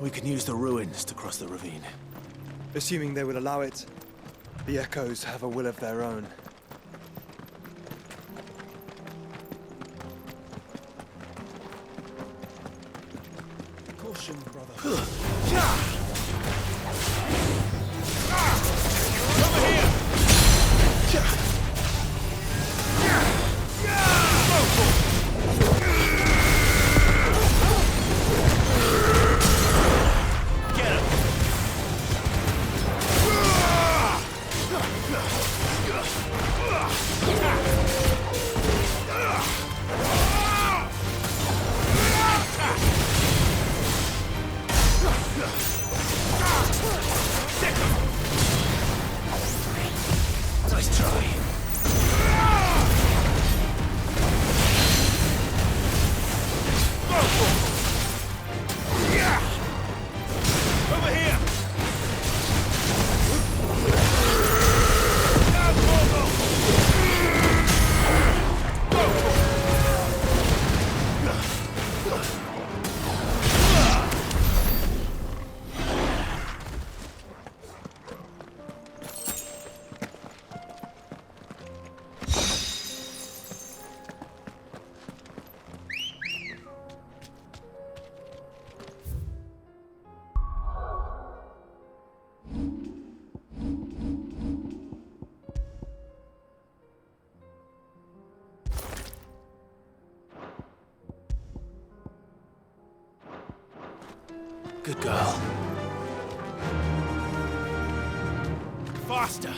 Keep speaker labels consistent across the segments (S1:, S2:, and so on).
S1: We can use the ruins to cross the ravine.
S2: Assuming they would allow it, the Echoes have a will of their own. Caution, brother.
S1: Over here! Nice try. Over here! Good girl. Faster!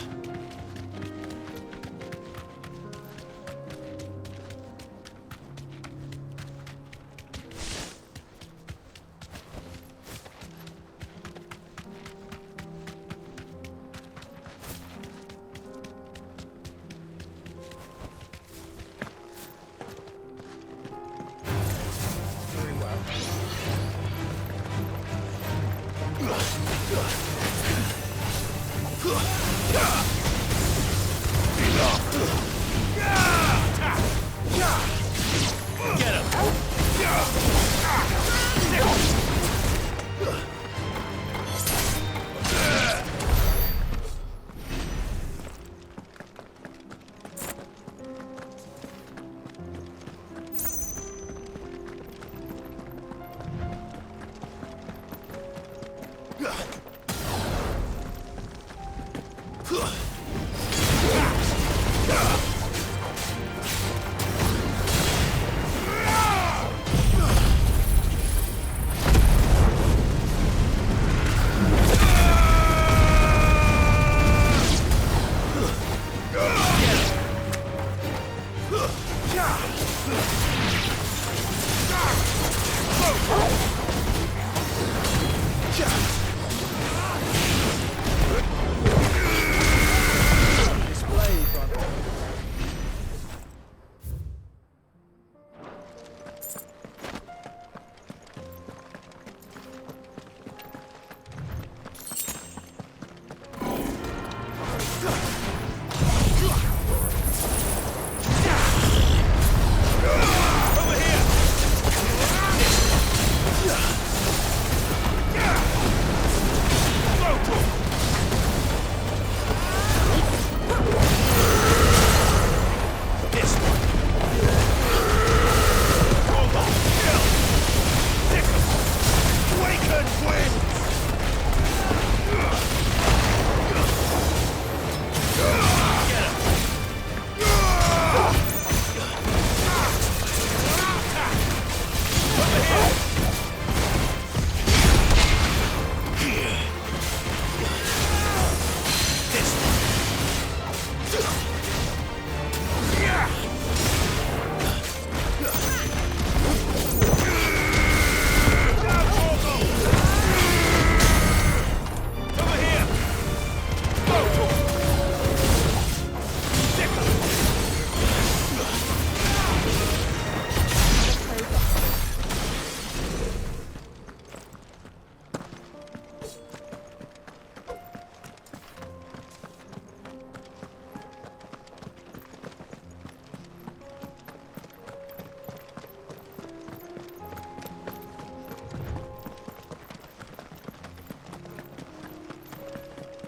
S1: Very well. Get him!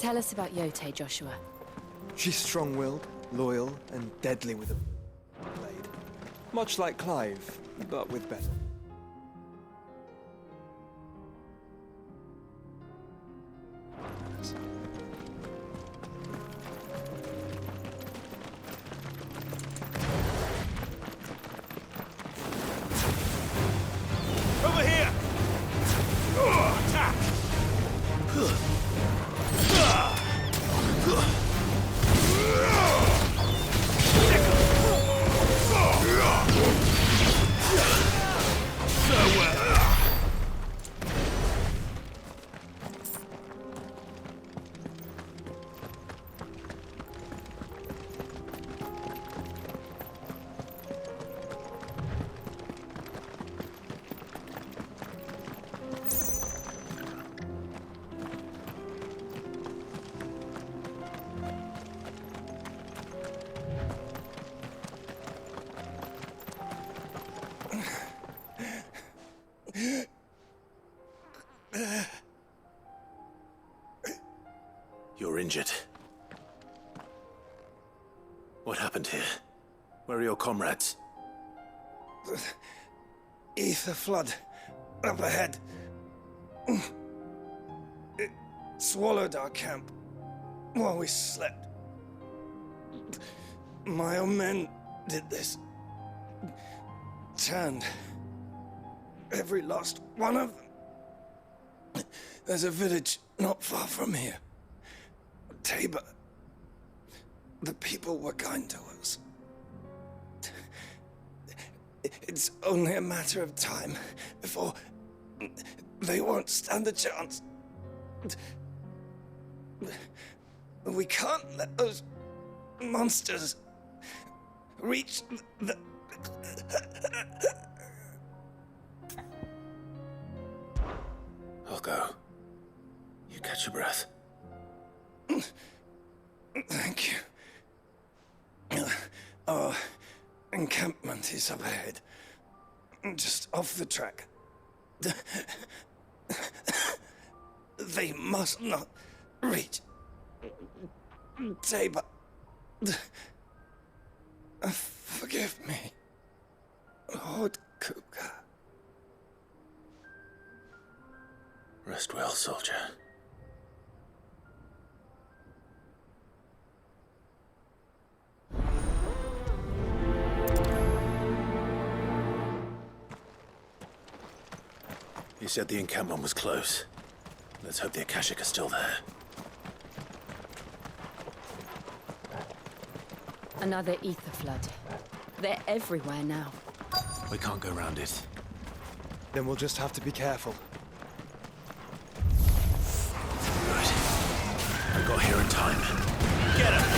S3: Tell us about Yote, Joshua.
S2: She's strong-willed, loyal, and deadly with a blade. Much like Clive, but with better.
S1: Over here! Attack! You're injured. What happened here? Where are your comrades?
S4: Ether flood up ahead. It swallowed our camp while we slept. My own men did this. Turned every last one of them. There's a village not far from here. Tabor. The people were kind to us. It's only a matter of time before they won't stand a chance. We can't let those monsters reach the...
S1: I'll go. You catch your breath.
S4: Thank you. Our encampment is up ahead. Just off the track. They must not reach Tabor. Forgive me, Lord Cougar.
S1: Rest well, soldier. You said the encampment was close. Let's hope the Akashic are still there.
S3: Another ether flood. They're everywhere now.
S1: We can't go around it.
S2: Then we'll just have to be careful.
S1: Right. I got here in time. Get him!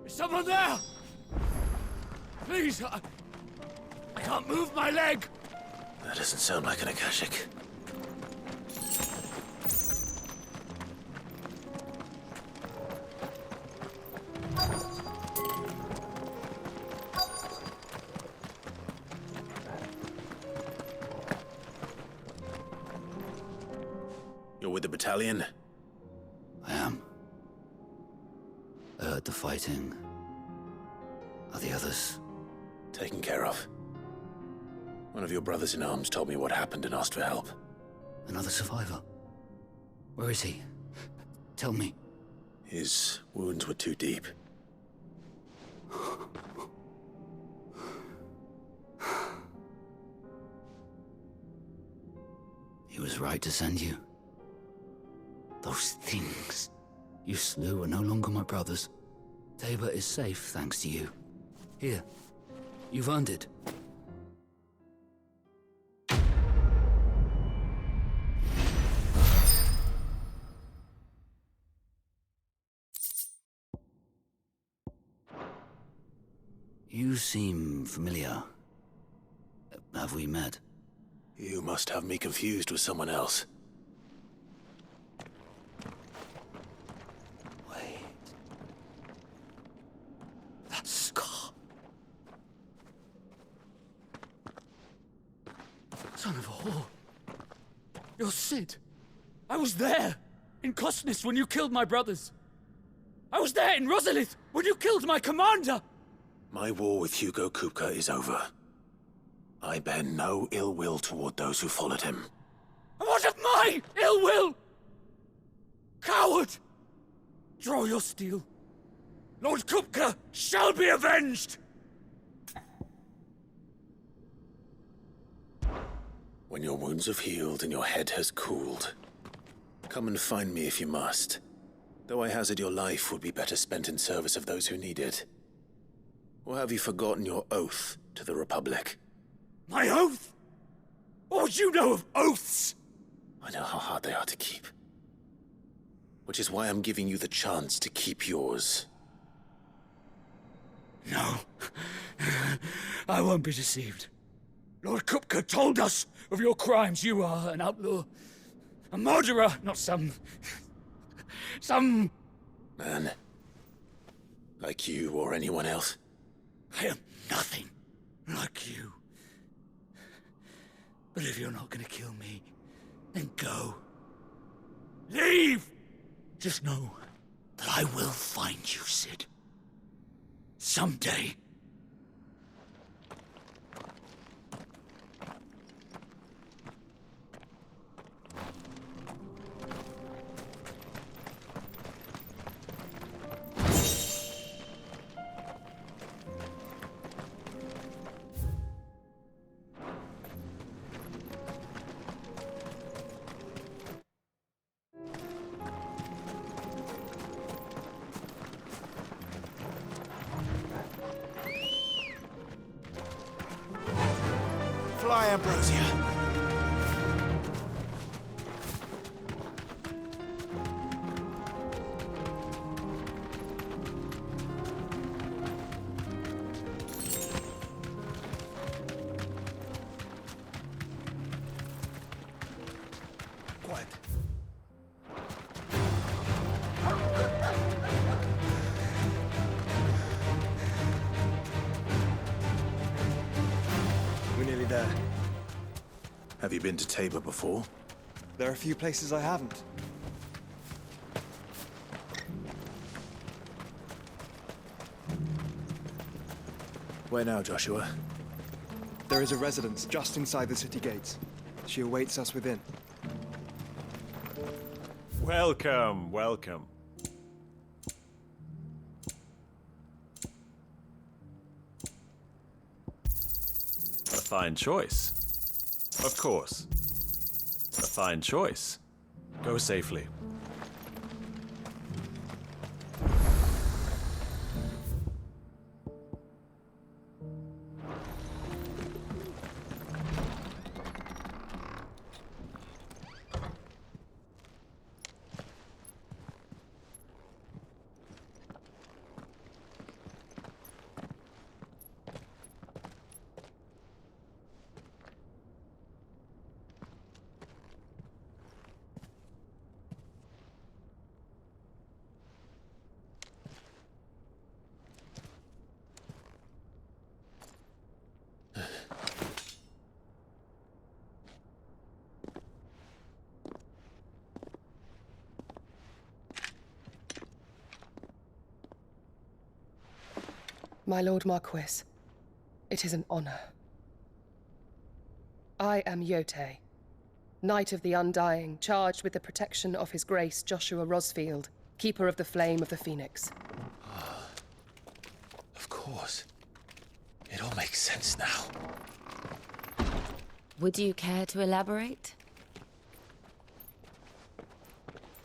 S5: Is someone there? Please, I can't move my leg.
S1: That doesn't sound like an Akashic. You're with the battalion?
S6: I am. I heard the fighting. Are the others?
S1: Taken care of. One of your brothers in arms told me what happened and asked for help.
S6: Another survivor. Where is he? Tell me.
S1: His wounds were too deep.
S6: He was right to send you. Those things you slew are no longer my brothers. Tabor is safe thanks to you. Here, you've earned it. You seem familiar. Have we met?
S1: You must have me confused with someone else.
S6: Wait. That scar.
S5: Son of a whore. You're Sid. I was there in Cosnes when you killed my brothers. I was there in Rosalith when you killed my commander.
S1: My war with Hugo Kupka is over. I bear no ill will toward those who followed him.
S5: And what of my ill will? Coward! Draw your steel. Lord Kupka shall be avenged!
S1: When your wounds have healed and your head has cooled, come and find me if you must. Though I hazard your life would be better spent in service of those who need it. Or have you forgotten your oath to the Republic?
S5: My oath? What would you know of oaths?
S1: I know how hard they are to keep. Which is why I'm giving you the chance to keep yours.
S5: No. I won't be deceived. Lord Kupka told us of your crimes. You are an outlaw. A murderer, not some...
S1: Man. Like you or anyone else.
S5: I am nothing like you. But if you're not gonna kill me, then go. Leave! Just know that I will find you, Sid. Someday.
S2: Fly, Ambrosia. Quiet. We're nearly there.
S1: Have you been to Tabor before?
S2: There are a few places I haven't.
S1: Where now, Joshua?
S2: There is a residence just inside the city gates. She awaits us within.
S7: Welcome, welcome. A fine choice. Of course. A fine choice. Go safely.
S8: My Lord Marquis, it is an honor. I am Yote, Knight of the Undying, charged with the protection of His Grace Joshua Rosfield, Keeper of the Flame of the Phoenix.
S1: Of course. It all makes sense now.
S3: Would you care to elaborate?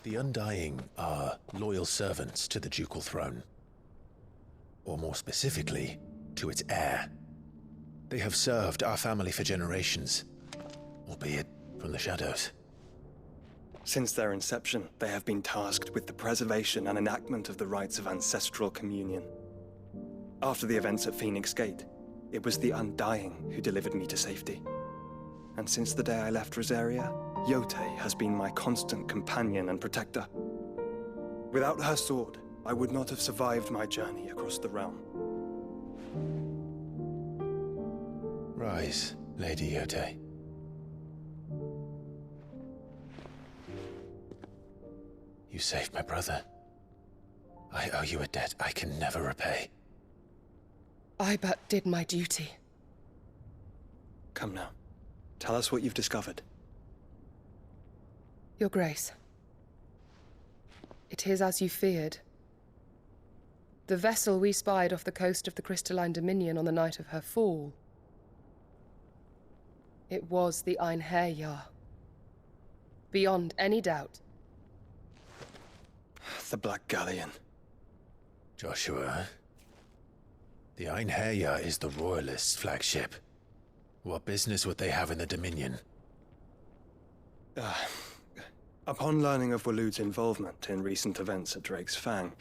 S1: The Undying are loyal servants to the ducal throne. Or more specifically, to its heir. They have served our family for generations, albeit from the shadows.
S2: Since their inception, they have been tasked with the preservation and enactment of the rites of ancestral communion. After the events at Phoenix Gate, it was the Undying who delivered me to safety. And since the day I left Rosaria, Yotei has been my constant companion and protector. Without her sword, I would not have survived my journey across the realm.
S1: Rise, Lady Yotei. You saved my brother. I owe you a debt I can never repay.
S8: I but did my duty.
S2: Come now. Tell us what you've discovered.
S8: Your Grace. It is as you feared. The vessel we spied off the coast of the Crystalline Dominion on the night of her fall. It was the Einherjar. Beyond any doubt.
S2: The Black Galleon.
S1: Joshua, the Einherjar is the Royalists' flagship. What business would they have in the Dominion?
S2: Upon learning of Waloed's involvement in recent events at Drake's Fang,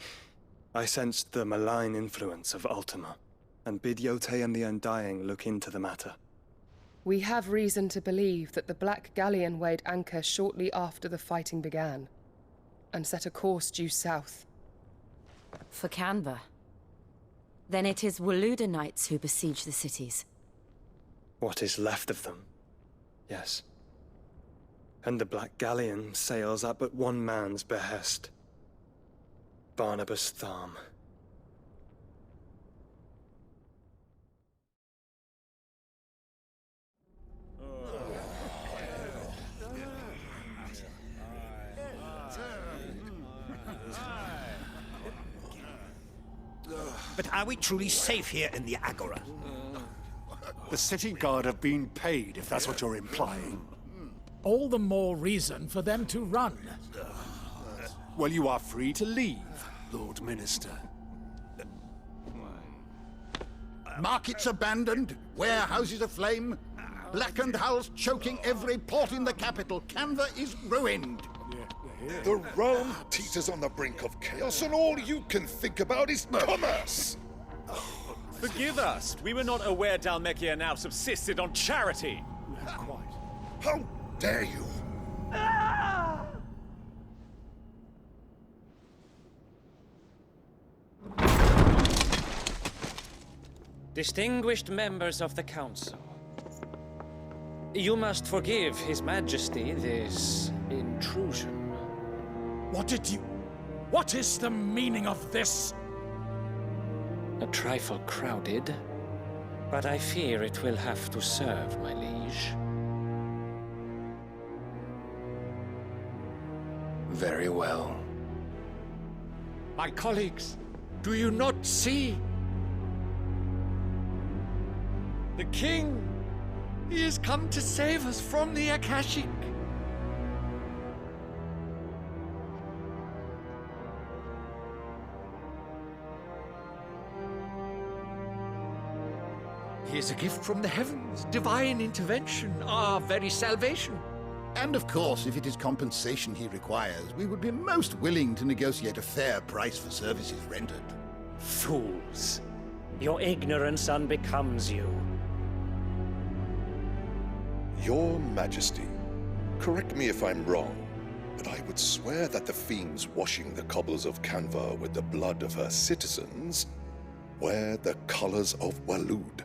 S2: I sensed the malign influence of Ultima, and bid Yotei and the Undying look into the matter.
S8: We have reason to believe that the Black Galleon weighed anchor shortly after the fighting began, and set a course due south.
S3: For Canva. Then it is Waloeda knights who besiege the cities.
S2: What is left of them, yes. And the Black Galleon sails at but one man's behest. Barnabas Tharm.
S9: But are we truly safe here in the Agora?
S10: The city guard have been paid, if that's what you're implying.
S11: All the more reason for them to run.
S10: Well, you are free to leave, Lord Minister.
S9: Markets abandoned, warehouses aflame, blackened hulls choking every port in the capital. Canva is ruined.
S12: The realm teeters on the brink of chaos, and all you can think about is commerce!
S7: Forgive us. We were not aware Dhalmekia now subsisted on charity.
S10: Quite.
S12: How dare you!
S13: Distinguished members of the Council, you must forgive His Majesty this intrusion.
S11: What is the meaning of this?
S13: A trifle crowded, but I fear it will have to serve, my liege.
S4: Very well.
S11: My colleagues, do you not see? The King! He has come to save us from the Akashic! He is a gift from the heavens, divine intervention, our very salvation.
S9: And of course, if it is compensation he requires, we would be most willing to negotiate a fair price for services rendered.
S13: Fools! Your ignorance unbecomes you.
S12: Your Majesty, correct me if I'm wrong, but I would swear that the fiends washing the cobbles of Canva with the blood of her citizens wear the colors of Waloed.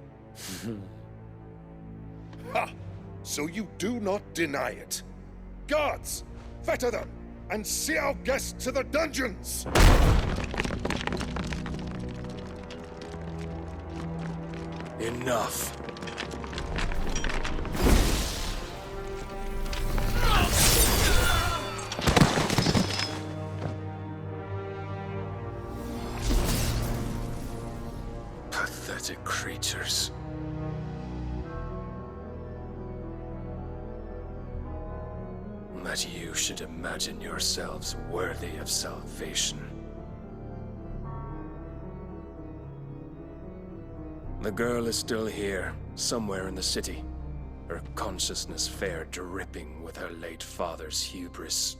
S12: Ha! So you do not deny it. Guards, fetter them, and see our guests to the dungeons!
S10: Enough.
S4: that you should imagine yourselves worthy of salvation. The girl is still here, somewhere in the city, her consciousness fair dripping with her late father's hubris.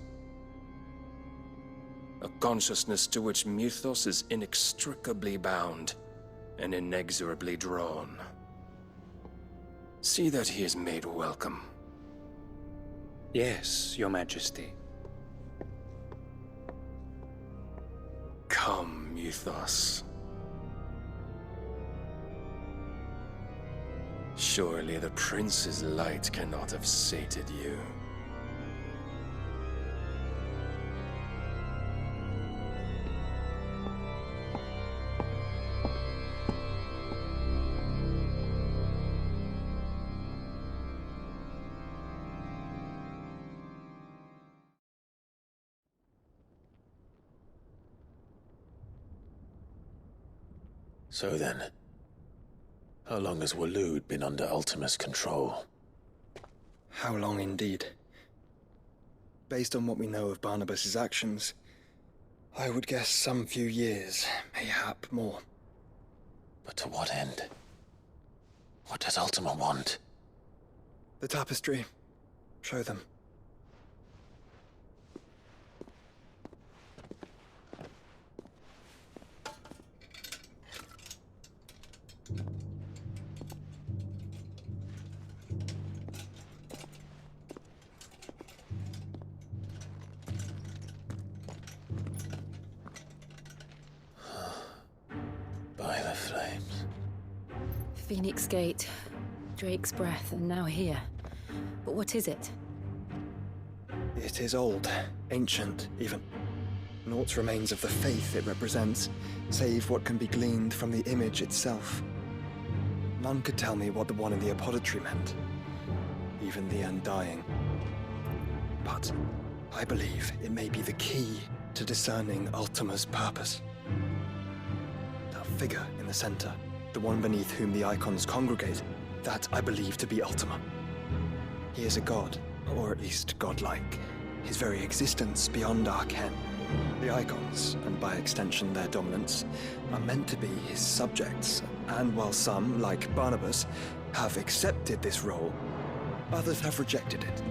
S4: A consciousness to which Mythos is inextricably bound and inexorably drawn. See that he is made welcome.
S13: Yes, Your Majesty.
S4: Come, Mythos. Surely the prince's light cannot have sated you.
S1: So then, how long has Waloed been under Ultima's control?
S2: How long indeed? Based on what we know of Barnabas's actions, I would guess some few years, mayhap more.
S1: But to what end? What does Ultima want?
S2: The tapestry. Show them.
S1: By the flames.
S3: Phoenix Gate, Drake's Breath, and now here. But what is it?
S2: It is old, ancient, even. Naught remains of the faith it represents, save what can be gleaned from the image itself. None could tell me what the one in the apothecary meant, even the Undying. But I believe it may be the key to discerning Ultima's purpose. That figure in the center, the one beneath whom the icons congregate, that I believe to be Ultima. He is a god, or at least godlike, his very existence beyond our ken. The icons, and by extension their dominants, are meant to be his subjects, and while some, like Barnabas, have accepted this role, others have rejected it,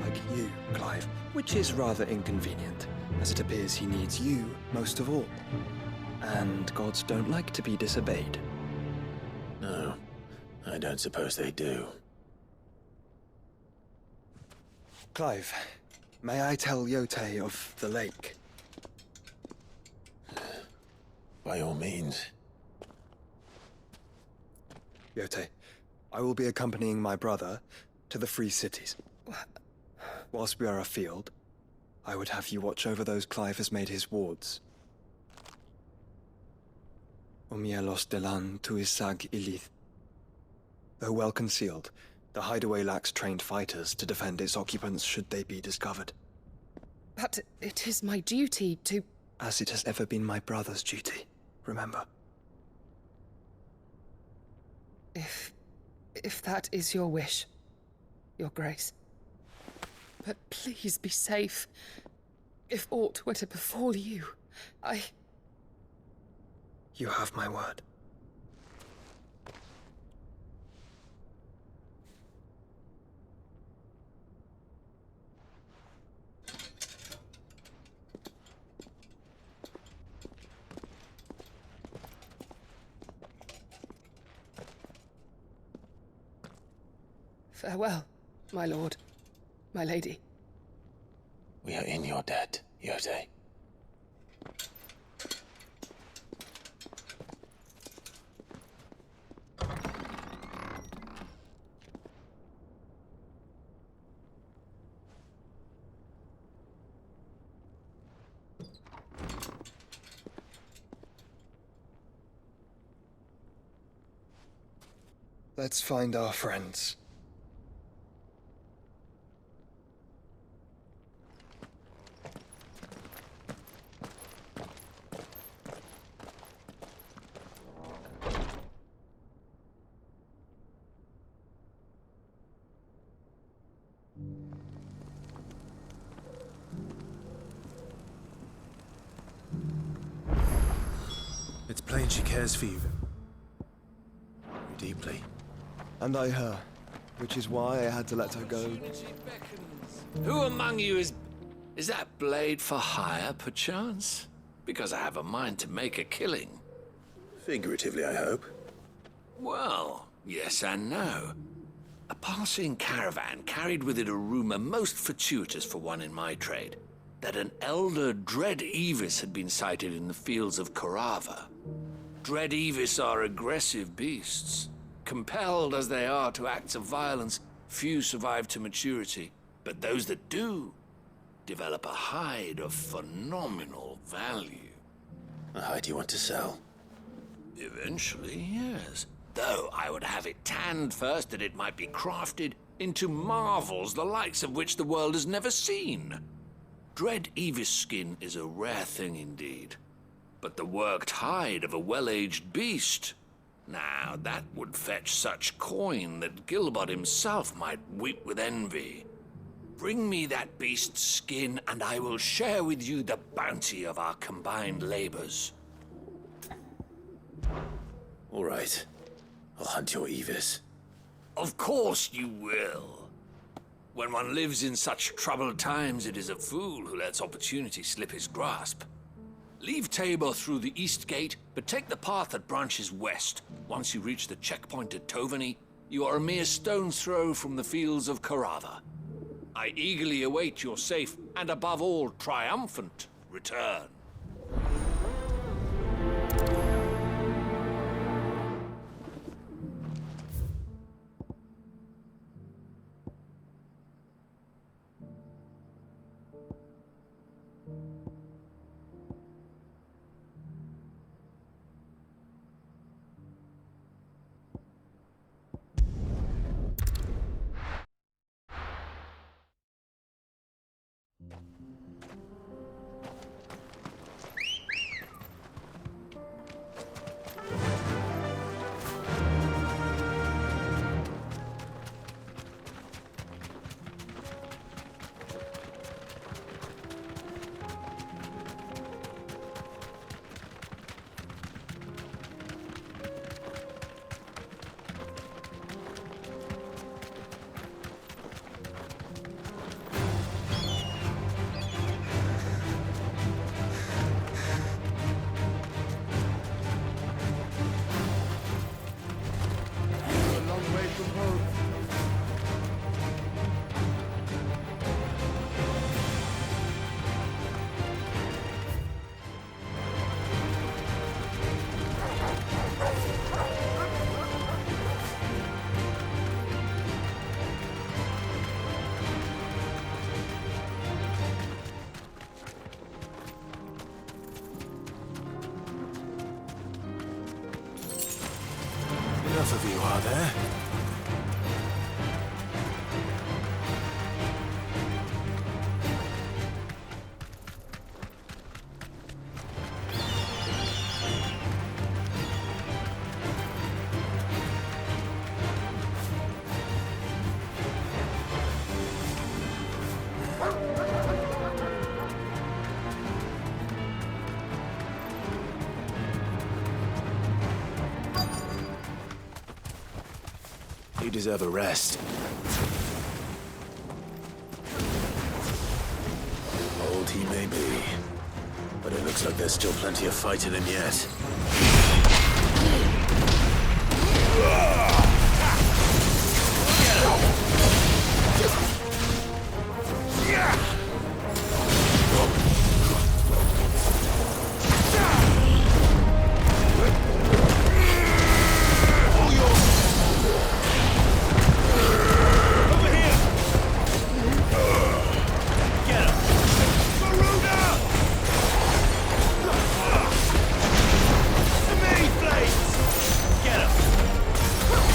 S2: like you, Clive, which is rather inconvenient, as it appears he needs you most of all. And gods don't like to be disobeyed.
S1: No, I don't suppose they do.
S2: Clive, may I tell Yote of the lake?
S1: By all means.
S2: Yote, I will be accompanying my brother to the Free Cities. Whilst we are afield, I would have you watch over those Clive has made his wards. Omielos delan tuisag ilith. Though well concealed, the hideaway lacks trained fighters to defend its occupants should they be discovered.
S8: But it is my duty to...
S2: As it has ever been my brother's duty, remember.
S8: If that is your wish, Your Grace. But please be safe. If aught were to befall you,
S2: You have my word.
S8: Farewell, my lord, my lady.
S1: We are in your debt, Yote.
S2: Let's find our friends.
S1: It's plain she cares for you. Deeply.
S2: And I her, which is why I had to let her go.
S11: Who among you is that blade for hire, perchance? Because I have a mind to make a killing.
S1: Figuratively, I hope.
S11: Well, yes and no. A passing caravan carried with it a rumor most fortuitous for one in my trade, that an elder Dread Evis had been sighted in the fields of Carava. Dread Evis are aggressive beasts. Compelled as they are to acts of violence, few survive to maturity, but those that do develop a hide of phenomenal value.
S1: A hide you want to sell?
S11: Eventually, yes. Though I would have it tanned first that it might be crafted into marvels the likes of which the world has never seen. Dread Evis skin is a rare thing indeed. But the worked hide of a well-aged beast, now that would fetch such coin that Gilbert himself might weep with envy. Bring me that beast's skin, and I will share with you the bounty of our combined labors.
S1: All right. I'll hunt your Evis.
S11: Of course you will. When one lives in such troubled times, it is a fool who lets opportunity slip his grasp. Leave Tabor through the east gate, but take the path that branches west. Once you reach the checkpoint at Tovany, you are a mere stone's throw from the fields of Carava. I eagerly await your safe, and above all, triumphant return.
S1: Enough of you, are there? You deserve a rest. Old he may be, but it looks like there's still plenty of fight in him yet.
S14: Get him!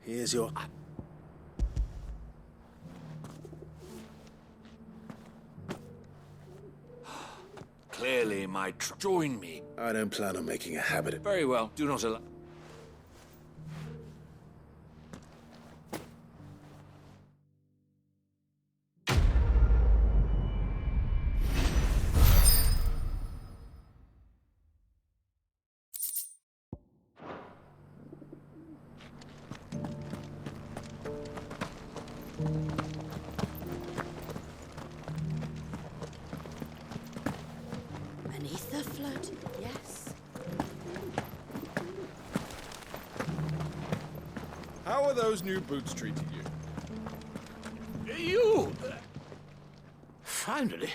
S1: Here's your...
S11: Clearly, join me.
S1: I don't plan on making a habit of...
S11: Very well. Do not allow...
S3: An ether flood, yes.
S14: How are those new boots treating you?
S11: You! Finally.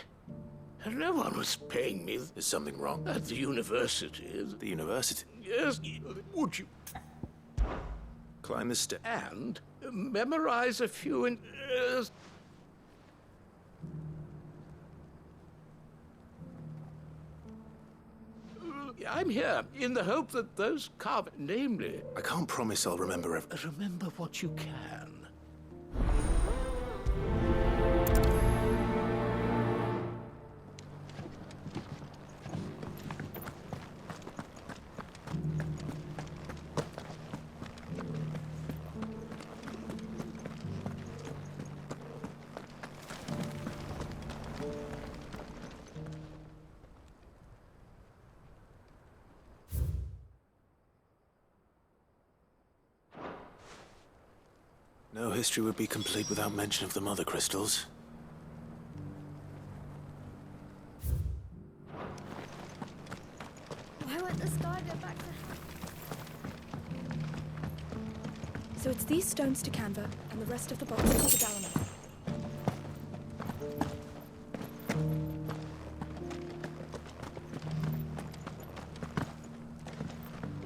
S11: No one was paying me.
S1: Is something wrong?
S11: At the university.
S1: The university?
S11: Yes. Would you...
S1: Climb the stairs.
S11: And memorize a few in... I'm here in the hope that those namely...
S1: I can't promise I'll remember
S11: Remember what you can.
S1: No history would be complete without mention of the mother crystals.
S15: Why won't the sky go back to... So it's these stones to Canva, and the rest of the boxes to Dalaman.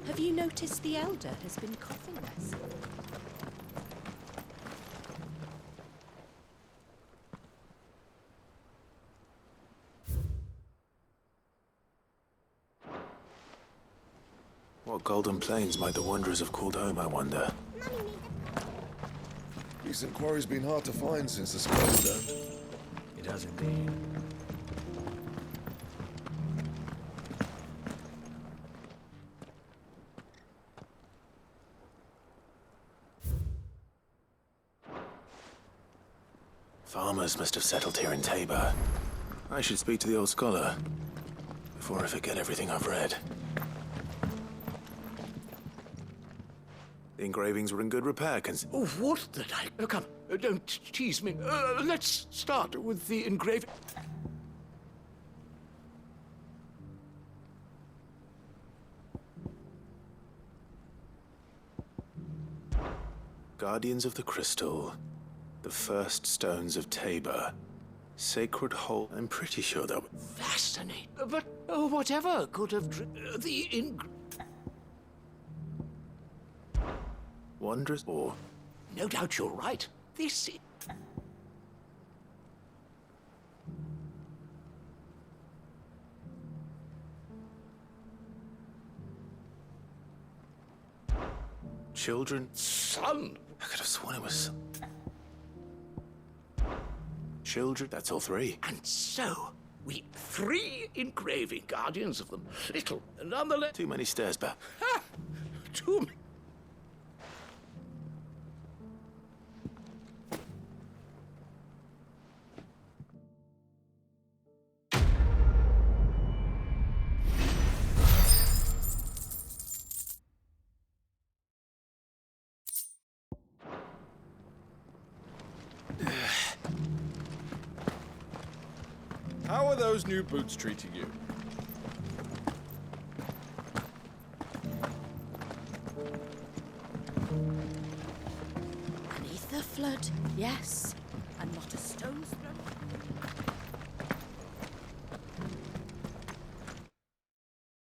S3: Have you noticed the Elder has been coughing less?
S1: What golden plains might the wanderers have called home, I wonder?
S12: Recent quarry's been hard to find since the Skystone.
S2: It has indeed.
S1: Farmers must have settled here in Tabor. I should speak to the old scholar before I forget everything I've read. The engravings were in good repair,
S11: Oh, what did I... Oh, come, don't tease me. Let's start with the engraving.
S1: Guardians of the Crystal, the first stones of Tabor, sacred hole. I'm pretty sure that...
S11: Fascinating. But whatever could have...
S1: Wondrous or...
S11: No doubt you're right. This...
S1: Children...
S11: Son!
S1: I could have sworn it was... Children, that's all three.
S11: And so, we 3 engraving guardians of them. Little, nonetheless...
S1: Too many stairs back.
S11: Ha! Too many...
S14: How are those new boots treating you?
S3: An ether flood, yes. And not a stone's throw.